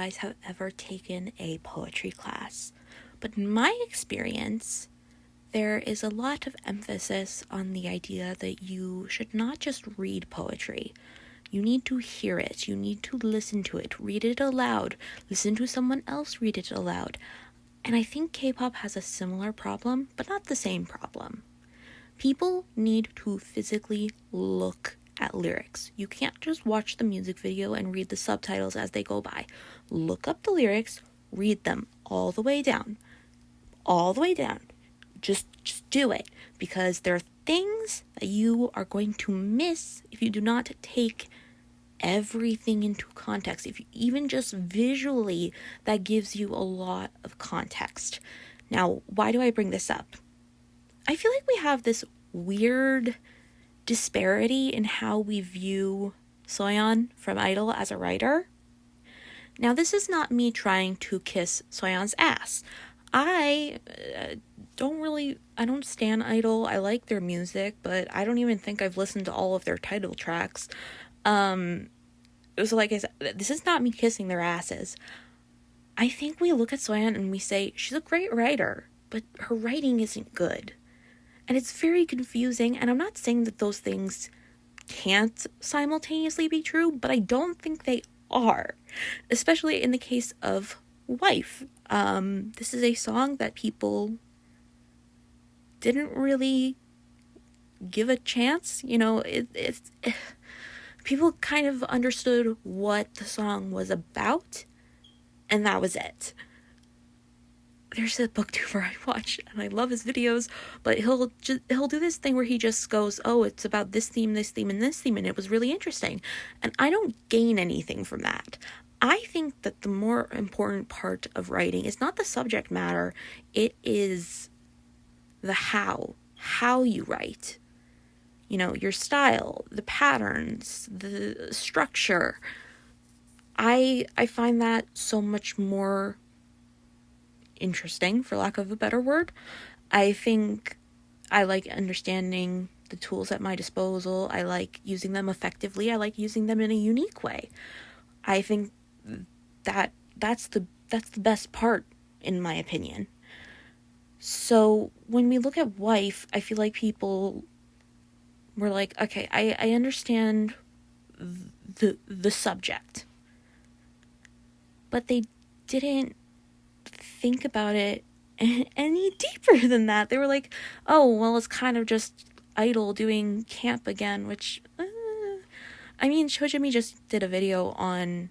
guys have ever taken a poetry class, but in my experience, there is a lot of emphasis on the idea that you should not just read poetry. You need to hear it. You need to listen to it. Read it aloud. Listen to someone else read it aloud. And I think K-pop has a similar problem, but not the same problem. People need to physically look at lyrics. You can't just watch the music video and read the subtitles as they go by. Look up the lyrics, read them all the way down. All the way down. Just do it, because there are things that you are going to miss if you do not take everything into context. If you, even just visually, that gives you a lot of context. Now, why do I bring this up? I feel like we have this weird disparity in how we view Soyeon from I-dle as a writer. Now, this is not me trying to kiss Soyeon's ass. I don't stan I-dle. I like their music, but I don't even think I've listened to all of their title tracks. So like I said, this is not me kissing their asses. I think we look at Soyeon and we say, she's a great writer, but her writing isn't good. And it's very confusing, and I'm not saying that those things can't simultaneously be true, but I don't think they are, especially in the case of Wife. This is a song that people didn't really give a chance. You know, people kind of understood what the song was about, and that was it. There's a booktuber I watch, and I love his videos, but he'll do this thing where he just goes, oh, it's about this theme, and this theme, and it was really interesting. And I don't gain anything from that. I think that the more important part of writing is not the subject matter, it is the how you write. You know, your style, the patterns, the structure. I find that so much more interesting, for lack of a better word. I think I like understanding the tools at my disposal. I like using them effectively. I like using them in a unique way. I think that's the best part, in my opinion. So when we look at Wife, I feel like people were like, okay, I understand the subject, but they didn't think about it any deeper than that. They were like, oh, well, it's kind of just I-dle doing camp again, which I mean, Soojin just did a video on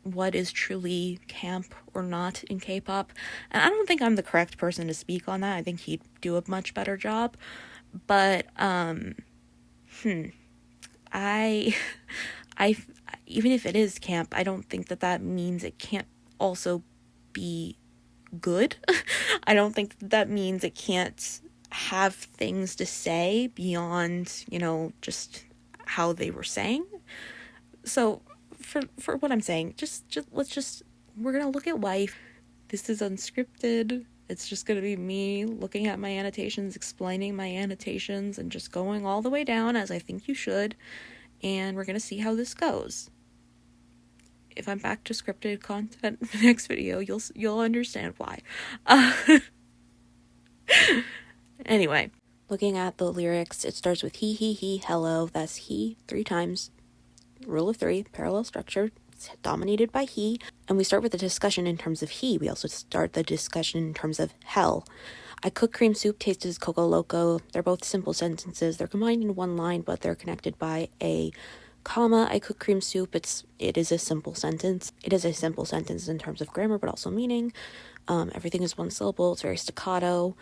what is truly camp or not in K-pop, and I don't think I'm the correct person to speak on that. I think he'd do a much better job, but I even if it is camp, I don't think that means it can't also be good. I don't think that means it can't have things to say beyond, you know, just how they were saying. So for what I'm saying, we're gonna look at Wife. This is unscripted. It's just gonna be me looking at my annotations, explaining my annotations, and just going all the way down as I think you should, and we're gonna see how this goes. If I'm back to scripted content in the next video, you'll understand why. Anyway, looking at the lyrics, it starts with he, hello. That's he 3 times. Rule of 3, parallel structure. It's dominated by he. And we start with the discussion in terms of he. We also start the discussion in terms of hell. I cook cream soup, tasted Coco Loco. They're both simple sentences. They're combined in one line, but they're connected by a comma. I cook cream soup. It is a simple sentence. It is a simple sentence in terms of grammar, but also meaning. Everything is one syllable. It's very staccato.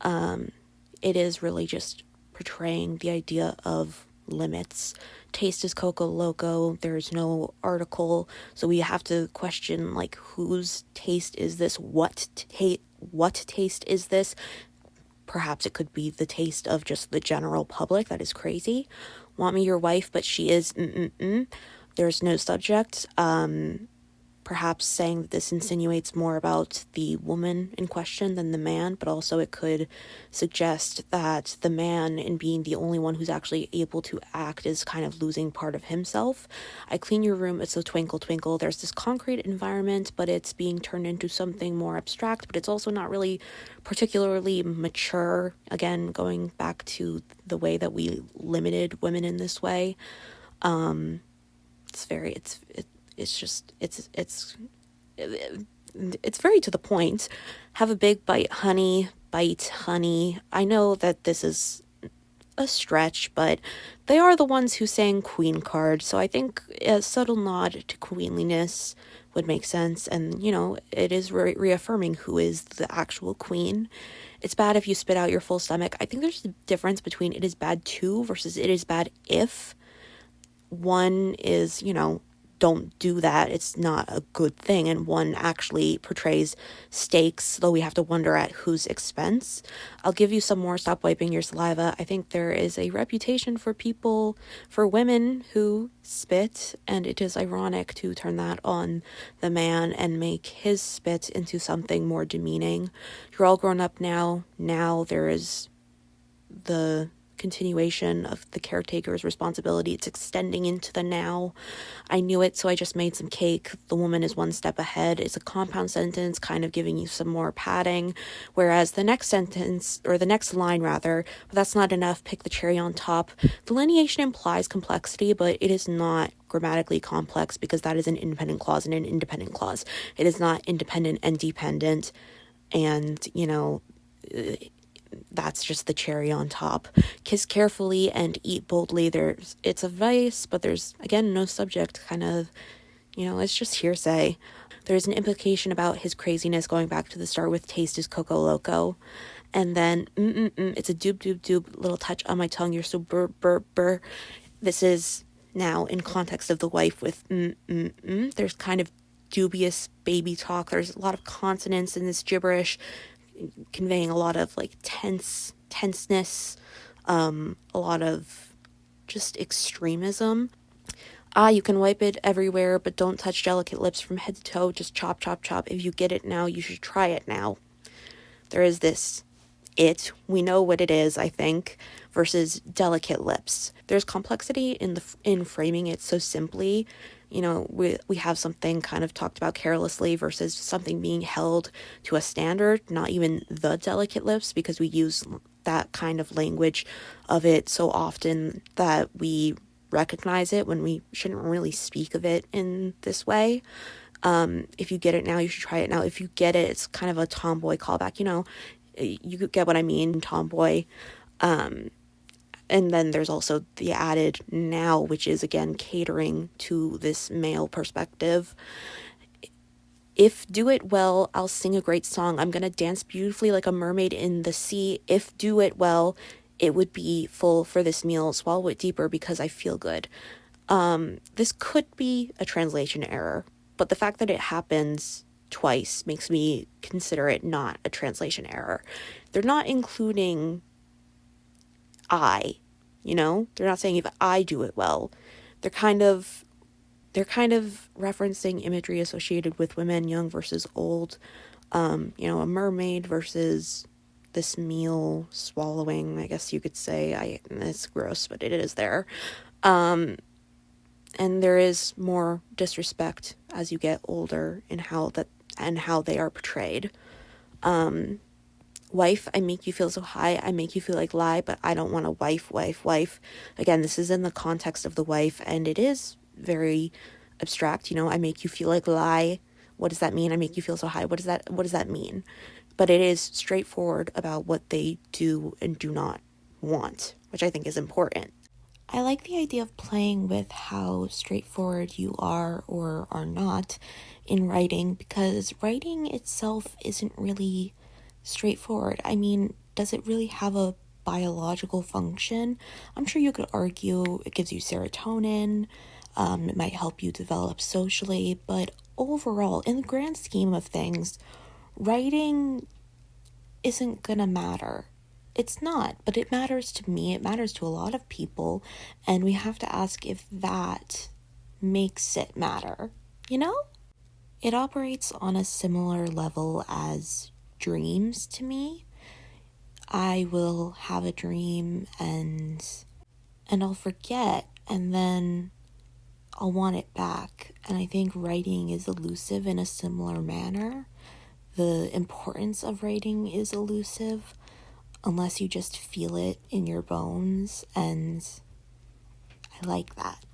It is really just portraying the idea of limits. Taste is Coco Loco. There's no article, so we have to question, like, whose taste is this? What taste is this? Perhaps it could be the taste of just the general public. That is crazy. Want me your wife, but she is There's no subject. perhaps saying that this insinuates more about the woman in question than the man, but also it could suggest that the man, in being the only one who's actually able to act, is kind of losing part of himself. I clean your room, it's a twinkle twinkle. There's this concrete environment, but it's being turned into something more abstract, but it's also not really particularly mature. Again, going back to the way that we limited women in this way. It's very to the point. Have a big bite, honey. Bite, honey. I know that this is a stretch, but they are the ones who sang Queencard, so I think a subtle nod to queenliness would make sense, and, you know, it is reaffirming who is the actual queen. It's bad if you spit out your full stomach. I think there's a difference between it is bad to versus it is bad if. One is, you know, don't do that, it's not a good thing, and one actually portrays stakes, though we have to wonder at whose expense. I'll give you some more. Stop wiping your saliva. I think there is a reputation for women who spit, and it is ironic to turn that on the man and make his spit into something more demeaning. You're all grown up now. Now there is the continuation of the caretaker's responsibility. It's extending into the now. I knew it, so I just made some cake. The woman is one step ahead. It's a compound sentence, kind of giving you some more padding, whereas the next sentence, or the next line rather, but that's not enough. Pick the cherry on top. Delineation implies complexity, but it is not grammatically complex, because that is an independent clause and an independent clause. It is not independent and dependent, and, you know, that's just the cherry on top. Kiss carefully and eat boldly. It's a vice, but there's, again, no subject, kind of, you know, it's just hearsay. There's an implication about his craziness, going back to the start with taste is Coco Loco. And then, it's a doob, little touch on my tongue. You're so burr. This is now in context of the wife with There's kind of dubious baby talk. There's a lot of consonants in this gibberish, conveying a lot of like tenseness, a lot of just extremism. You can wipe it everywhere, but don't touch delicate lips from head to toe. Just chop. If you get it now, you should try it now. There is this we know what it is, I think, versus delicate lips. There's complexity in framing it so simply. You know, we have something kind of talked about carelessly versus something being held to a standard, not even the delicate lips, because we use that kind of language of it so often that we recognize it when we shouldn't really speak of it in this way. If you get it now, you should try it now. If you get it, it's kind of a tomboy callback, you know, you get what I mean, tomboy. And then there's also the added now, which is, again, catering to this male perspective. If do it well, I'll sing a great song. I'm going to dance beautifully like a mermaid in the sea. If do it well, it would be full for this meal. Swallow it deeper because I feel good. This could be a translation error, but the fact that it happens twice makes me consider it not a translation error. They're not including I, you know, they're not saying if I do it well. They're kind of referencing imagery associated with women, young versus old, you know, a mermaid versus this meal swallowing, I guess you could say. It's gross, but it is there. And there is more disrespect as you get older in how they are portrayed. Wife, I make you feel so high, I make you feel like lie, but I don't want a wife. Again, this is in the context of the wife, and it is very abstract, you know, I make you feel like lie. What does that mean? I make you feel so high. What does that mean? But it is straightforward about what they do and do not want, which I think is important. I like the idea of playing with how straightforward you are or are not in writing, because writing itself isn't really straightforward. I mean, does it really have a biological function? I'm sure you could argue it gives you serotonin, it might help you develop socially, but overall, in the grand scheme of things, writing isn't gonna matter. It's not, but it matters to me, it matters to a lot of people, and we have to ask if that makes it matter, you know? It operates on a similar level as dreams to me. I will have a dream and I'll forget, and then I'll want it back. And I think writing is elusive in a similar manner. The importance of writing is elusive unless you just feel it in your bones, and I like that.